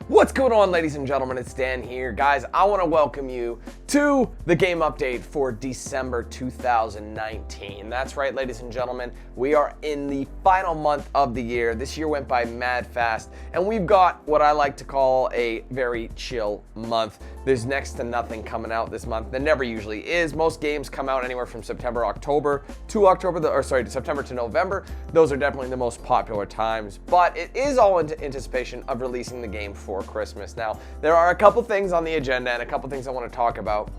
What's going on, ladies and gentlemen? It's Dan here. Guys, I want to welcome you to the game update for December 2019. That's right, ladies and gentlemen. We are in the final month of the year. This year went by mad fast, and we've got what I like to call a very chill month. There's next to nothing coming out this month. There never usually is. Most games come out anywhere from September to November. Those are definitely the most popular times, but it is all in anticipation of releasing the game for Christmas. Now, there are a couple things on the agenda and a couple things I want to talk about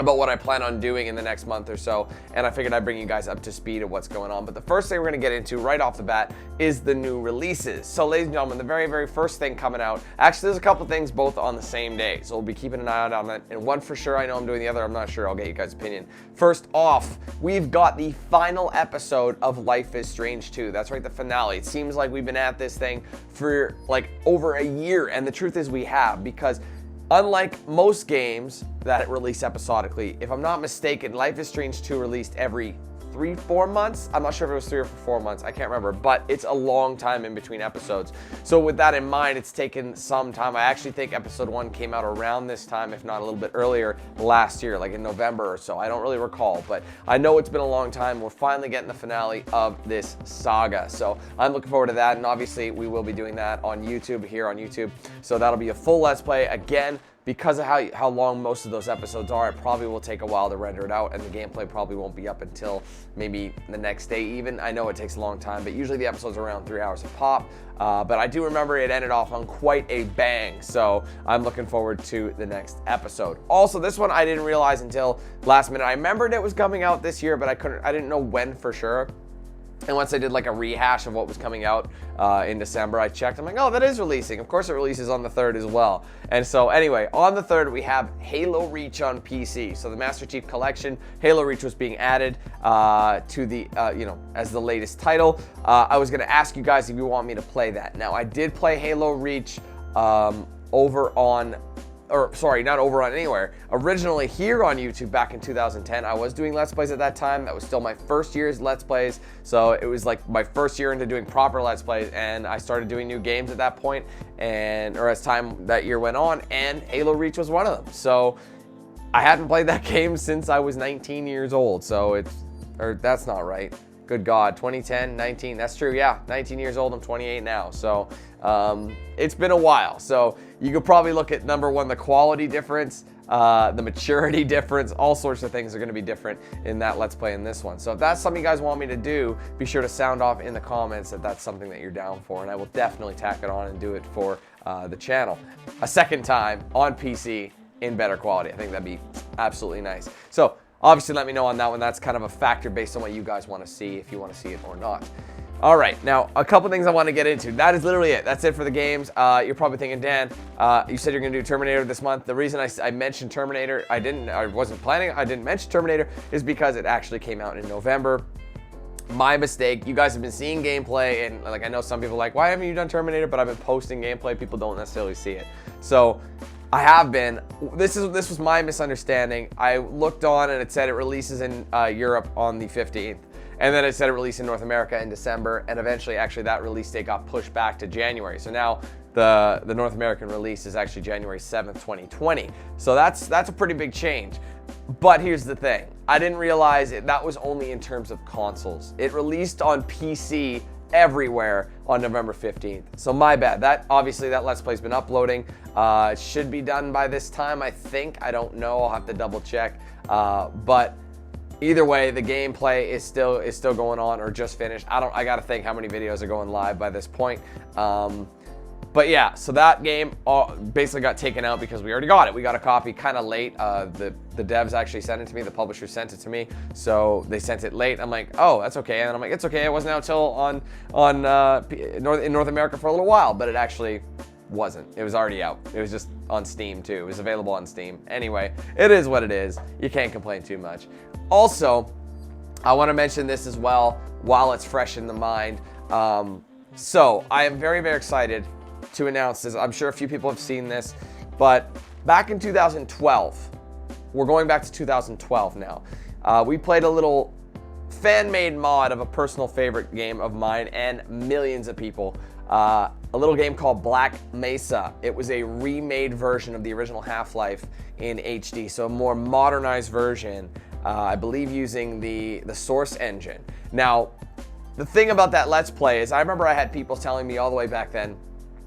what I plan on doing in the next month or so, and I figured I'd bring you guys up to speed of what's going on. But the first thing we're going to get into right off the bat is the new releases. So, ladies and gentlemen, the very first thing coming out, actually there's a couple things both on the same day, so we'll be keeping an eye out on that, and one for sure I know I'm doing, the other I'm not sure. I'll get you guys' opinion. First off, we've got the final episode of Life is Strange 2. That's right, the finale. It seems like we've been at this thing for like over a year, and the truth is we have, because unlike most games that release episodically, if I'm not mistaken, Life is Strange 2 released every 3-4 months. I'm not sure if it was 3 or 4 months. I can't remember, but it's a long time in between episodes. So with that in mind, it's taken some time. I actually think episode 1 came out around this time, if not a little bit earlier last year, like in November or so. I don't really recall, but I know it's been a long time. We're finally getting the finale of this saga. So I'm looking forward to that, and obviously we will be doing that on YouTube, here on YouTube. So that'll be a full Let's Play. Again, because of how long most of those episodes are, it probably will take a while to render it out, and the gameplay probably won't be up until maybe the next day even. I know it takes a long time, but usually the episodes are around 3 hours a pop. But I do remember it ended off on quite a bang, so I'm looking forward to the next episode. Also, this one I didn't realize until last minute. I remembered it was coming out this year, but I didn't know when for sure. And once I did like a rehash of what was coming out in December, I checked. I'm like, oh, that is releasing. Of course it releases on the 3rd as well. And so anyway, on the 3rd, we have Halo Reach on PC. So the Master Chief Collection, Halo Reach was being added to the, as the latest title. I was going to ask you guys if you want me to play that. Now, I did play Halo Reach over on... not over on anywhere. Originally here on YouTube back in 2010, I was doing Let's Plays at that time. That was still my first year's Let's Plays. So it was like my first year into doing proper Let's Plays, and I started doing new games at that point, or as time that year went on, and Halo Reach was one of them. So I hadn't played that game since I was 19 years old. So that's not right. Good God, 2010, 19, that's true, yeah, 19 years old, I'm 28 now, so it's been a while. So you could probably look at, number one, the quality difference, the maturity difference, all sorts of things are gonna be different in that Let's Play in this one. So if that's something you guys want me to do, be sure to sound off in the comments that that's something that you're down for, and I will definitely tack it on and do it for the channel a second time on PC in better quality. I think that'd be absolutely nice. So obviously, let me know on that one. That's kind of a factor based on what you guys want to see, if you want to see it or not. All right, now a couple things I want to get into. That is literally it. That's it for the games. You're probably thinking, Dan, you said you're going to do Terminator this month. The reason I mentioned Terminator, I didn't mention Terminator, is because it actually came out in November. My mistake. You guys have been seeing gameplay, and like I know some people are like, why haven't you done Terminator? But I've been posting gameplay. People don't necessarily see it. So I have been. This was my misunderstanding. I looked on and it said it releases in Europe on the 15th. And then it said it released in North America in December. And eventually, actually, that release date got pushed back to January. So now the North American release is actually January 7th, 2020. So that's a pretty big change. But here's the thing. I didn't realize that was only in terms of consoles. It released on PC everywhere on November 15th. So my bad. Obviously that Let's Play's been uploading. It should be done by this time, I think. I don't know. I'll have to double check. But either way, the gameplay is still going on or just finished. I gotta think how many videos are going live by this point. But yeah, so that game basically got taken out because we already got it. We got a copy kind of late. The devs actually sent it to me. The publisher sent it to me. So they sent it late. I'm like, oh, that's okay. And then I'm like, it's okay. It wasn't out till in North America for a little while, but it actually wasn't. It was already out. It was just on Steam too. It was available on Steam. Anyway, it is what it is. You can't complain too much. Also, I want to mention this as well while it's fresh in the mind. So I am very excited to announce this. I'm sure a few people have seen this, but back in 2012, we're going back to 2012 now. We played a little fan-made mod of a personal favorite game of mine and millions of people. a little game called Black Mesa. It was a remade version of the original Half-Life in HD, so a more modernized version, I believe using the Source engine. Now, the thing about that Let's Play is I remember I had people telling me all the way back then,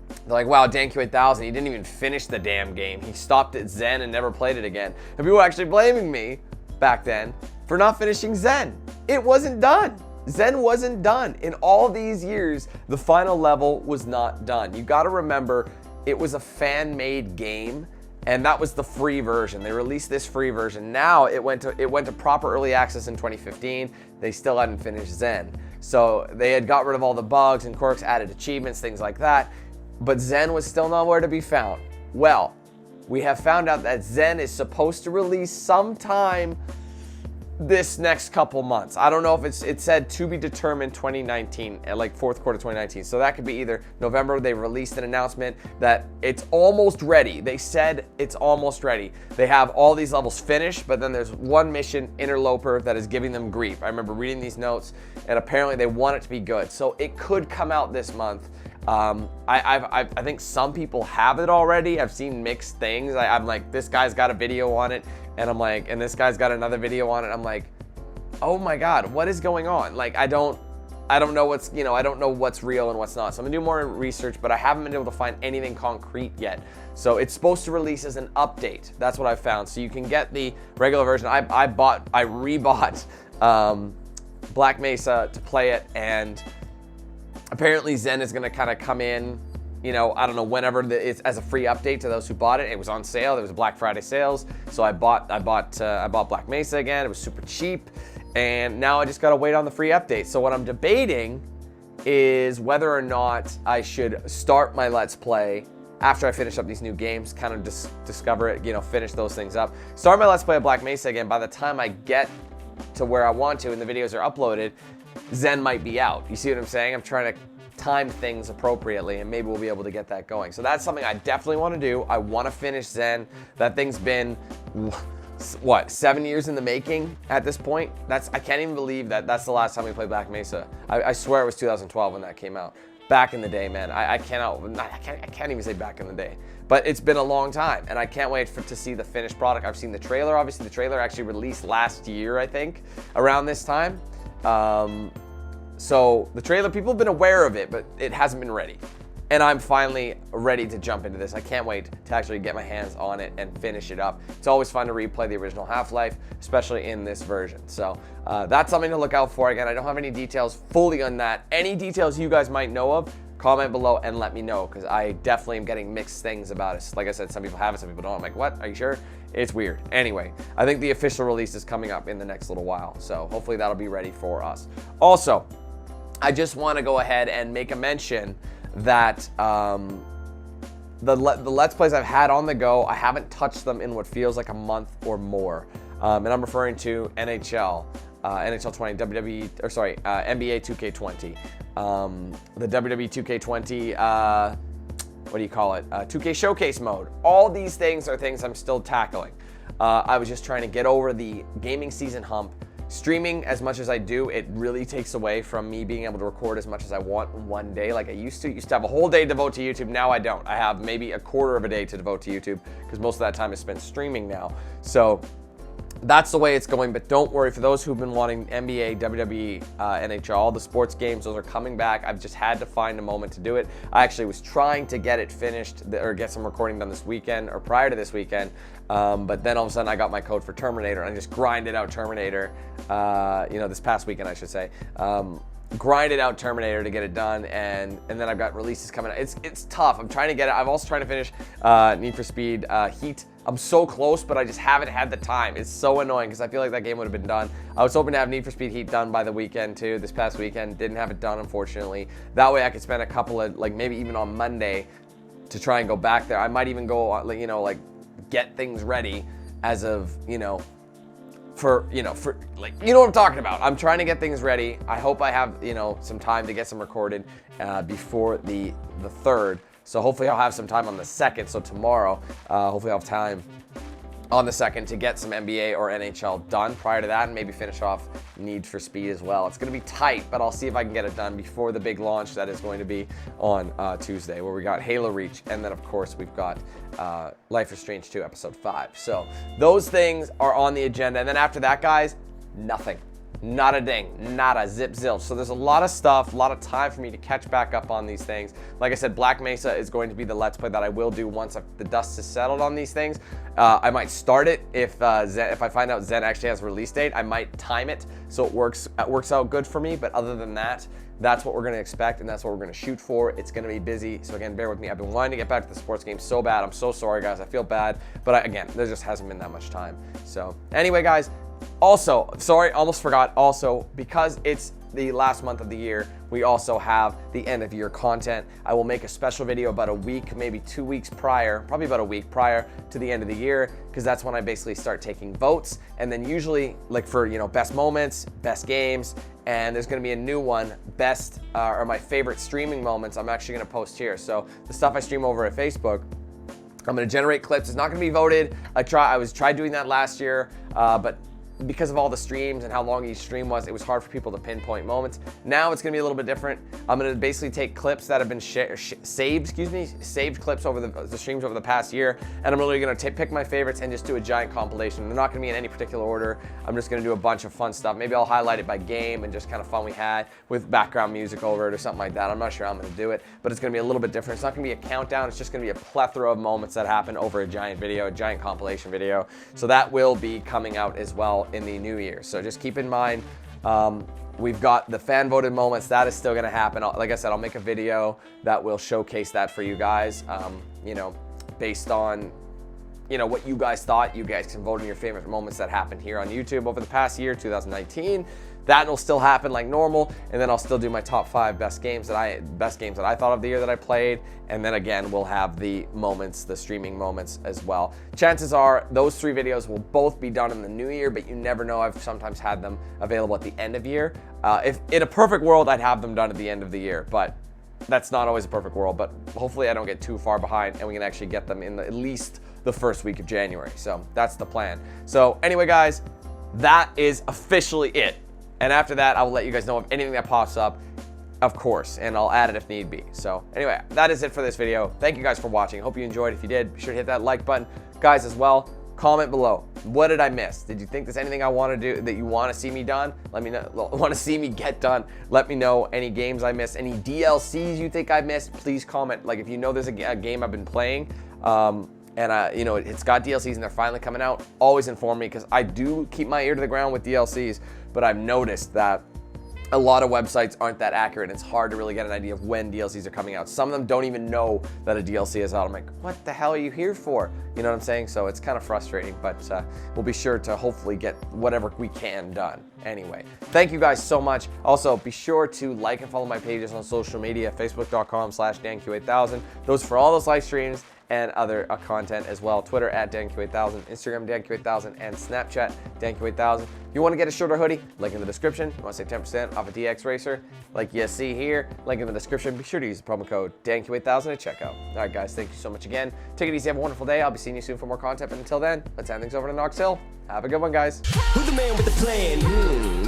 they're like, wow, DanQ8000, he didn't even finish the damn game. He stopped at Zen and never played it again. And people were actually blaming me back then for not finishing Zen. It wasn't done. Zen wasn't done. In all these years, the final level was not done. You gotta remember, it was a fan-made game, and that was the free version. They released this free version. Now it went to proper early access in 2015. They still hadn't finished Zen. So they had got rid of all the bugs and quirks, added achievements, things like that. But Zen was still nowhere to be found. Well, we have found out that Zen is supposed to release sometime this next couple months. I don't know if it said to be determined 2019, like fourth quarter 2019. So that could be either November. They released an announcement that it's almost ready. They said it's almost ready. They have all these levels finished, but then there's one mission, Interloper, that is giving them grief. I remember reading these notes, and apparently they want it to be good. So it could come out this month. I think some people have it already. I've seen mixed things. I'm like, this guy's got a video on it, and I'm like, and this guy's got another video on it. I'm like, oh my God, what is going on? Like, I don't know what's, I don't know what's real and what's not. So I'm gonna do more research, but I haven't been able to find anything concrete yet. So it's supposed to release as an update. That's what I found. So you can get the regular version. I rebought Black Mesa to play it, and apparently Zen is gonna kind of come in, I don't know, whenever it's as a free update to those who bought it. It was on sale. There was Black Friday sales, so I bought Black Mesa again. It was super cheap, and now I just gotta wait on the free update. So what I'm debating is whether or not I should start my Let's Play after I finish up these new games, kind of discover it, finish those things up. Start my Let's Play of Black Mesa again. By the time I get to where I want to and the videos are uploaded, Zen might be out. You see what I'm saying? I'm trying to time things appropriately, and maybe we'll be able to get that going. So that's something I definitely want to do. I want to finish Zen. That thing's been, what, 7 years in the making at this point? I can't even believe that that's the last time we played Black Mesa. I swear it was 2012 when that came out. Back in the day, man. I can't even say back in the day. But it's been a long time, and I can't wait to see the finished product. I've seen the trailer. Obviously, the trailer actually released last year, I think, around this time. So the trailer, people have been aware of it, but it hasn't been ready. And I'm finally ready to jump into this. I can't wait to actually get my hands on it and finish it up. It's always fun to replay the original Half-Life, especially in this version. So that's something to look out for. Again, I don't have any details fully on that. Any details you guys might know of, comment below and let me know, because I definitely am getting mixed things about it. Like I said, some people have it, some people don't. I'm like, what? Are you sure? It's weird. Anyway, I think the official release is coming up in the next little while. So hopefully that'll be ready for us. Also, I just want to go ahead and make a mention that the Let's Plays I've had on the go, I haven't touched them in what feels like a month or more. And I'm referring to NHL, NHL 20, NBA 2K20, the WWE 2K20, what do you call it? 2K Showcase mode. All these things are things I'm still tackling. I was just trying to get over the gaming season hump. Streaming as much as I do, it really takes away from me being able to record as much as I want in one day like I used to. Used to have a whole day to devote to YouTube. Now I don't. I have maybe a quarter of a day to devote to YouTube because most of that time is spent streaming now. So that's the way it's going, but don't worry. For those who've been wanting NBA, WWE, NHL, all the sports games, those are coming back. I've just had to find a moment to do it. I actually was trying to get it finished or get some recording done this weekend or prior to this weekend, but then all of a sudden I got my code for Terminator and I just grinded out Terminator, this past weekend I should say. Grinded out Terminator to get it done, and then I've got releases coming out. It's tough. I'm trying to get it. I'm also trying to finish Need for Speed Heat. I'm so close, but I just haven't had the time. It's so annoying because I feel like that game would have been done. I was hoping to have Need for Speed Heat done by the weekend too, this past weekend. Didn't have it done, unfortunately. That way I could spend a couple of, maybe even on Monday to try and go back there. I might even go, get things ready as of, for what I'm talking about. I'm trying to get things ready. I hope I have, some time to get some recorded before the 3rd. So hopefully I'll have some time on the 2nd. So tomorrow, hopefully I'll have time on the 2nd to get some NBA or NHL done prior to that, and maybe finish off Need for Speed as well. It's going to be tight, but I'll see if I can get it done before the big launch that is going to be on Tuesday, where we got Halo Reach, and then of course we've got Life is Strange 2 Episode 5. So those things are on the agenda, and then after that, guys, nothing. Not a ding, nada, zip, zilch. So there's a lot of stuff, a lot of time for me to catch back up on these things. Like I said, Black Mesa is going to be the Let's Play that I will do once the dust is settled on these things. I might start it if I find out Zen actually has a release date. I might time it so it works out good for me. But other than that, that's what we're going to expect, and that's what we're going to shoot for. It's going to be busy, so again, bear with me. I've been wanting to get back to the sports game so bad. I'm so sorry, guys. I feel bad, but again, there just hasn't been that much time. So anyway, guys. Also, sorry, almost forgot. Also, because it's the last month of the year, we also have the end of year content. I will make a special video about a week, maybe 2 weeks prior, probably about a week prior to the end of the year, because that's when I basically start taking votes. And then usually, like for, you know, best moments, best games, and there's going to be a new one, best or my favorite streaming moments. I'm actually going to post here. So the stuff I stream over at Facebook, I'm going to generate clips. It's not going to be voted. I tried doing that last year, but because of all the streams and how long each stream was, it was hard for people to pinpoint moments. Now it's gonna be a little bit different. I'm gonna basically take clips that have been saved clips over the streams over the past year, and I'm really gonna pick my favorites and just do a giant compilation. They're not gonna be in any particular order. I'm just gonna do a bunch of fun stuff. Maybe I'll highlight it by game and just kind of fun we had with background music over it or something like that. I'm not sure how I'm gonna do it, but it's gonna be a little bit different. It's not gonna be a countdown. It's just gonna be a plethora of moments that happen over a giant video, a giant compilation video. So that will be coming out as well in the new year. So just keep in mind, we've got the fan voted moments. That is still going to happen. Like I said, I'll make a video that will showcase that for you guys, you know, based on, you know, what you guys thought. You guys can vote on your favorite moments that happened here on YouTube over the past year, 2019. That will still happen like normal, and then I'll still do my top 5 best games that I thought of the year that I played, and then again we'll have the moments, the streaming moments as well. Chances are those 3 videos will both be done in the new year, but you never know. I've sometimes had them available at the end of year. If in a perfect world, I'd have them done at the end of the year, but that's not always a perfect world. But hopefully I don't get too far behind, and we can actually get them in at least the first week of January. So that's the plan. So anyway, guys, that is officially it. And after that, I will let you guys know of anything that pops up, of course, and I'll add it if need be. So anyway, that is it for this video. Thank you guys for watching. Hope you enjoyed. If you did, be sure to hit that like button. Guys, as well, comment below. What did I miss? Did you think there's anything I want to do that you want to see me done? Let me know. Want to see me get done? Let me know. Any games I missed, any DLCs you think I missed, please comment. Like if you know there's a game I've been playing, and you know, it's got DLCs and they're finally coming out, always inform me, because I do keep my ear to the ground with DLCs, but I've noticed that a lot of websites aren't that accurate. It's hard to really get an idea of when DLCs are coming out. Some of them don't even know that a DLC is out. I'm like, what the hell are you here for? You know what I'm saying? So it's kind of frustrating, but we'll be sure to hopefully get whatever we can done. Anyway, thank you guys so much. Also, be sure to like and follow my pages on social media, facebook.com/DanQ8000. Those for all those live streams and other content as well. Twitter @DanQ8000, Instagram DanQ8000, and Snapchat DanQ8000. If you want to get a shorter hoodie, link in the description. You want to save 10% off a DXRacer, like you see here, link in the description. Be sure to use the promo code DanQ8000 at checkout. All right, guys, thank you so much again. Take it easy, have a wonderful day. I'll be seeing you soon for more content, but until then, let's hand things over to Knox Hill. Have a good one, guys. Who's the man with the plan?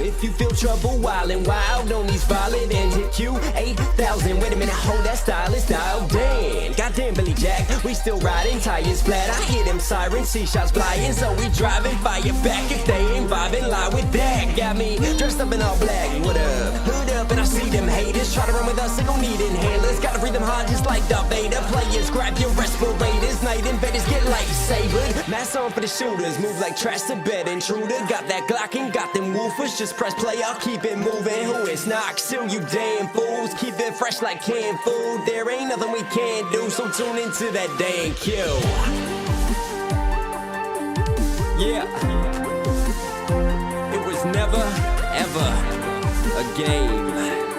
If you feel trouble, wild and wild on these violent and hit you 8,000. Wait a minute, hold that style is dialed in. Goddamn Billy Jack, we still riding tires flat. I hear them sirens, see shots flying, so we driving fire back. If they ain't vibing, lie with that. Got me dressed up in all black. What up? Hood up, and I see them haters try to run with us. They gon' need inhalers. Gotta breathe them hard just like Darth Vader. Players, grab your respirators. Night invaders get lightsabered. Mask on for the shooters, move like trash to bed intruder. Got that Glock and got them woofers. Just press play, I'll keep it moving. Who is Knox Hill, you damn fools? Keep it fresh like canned food. There ain't nothing we can't do, so tune into that dang Q. Yeah. It was never, ever a game.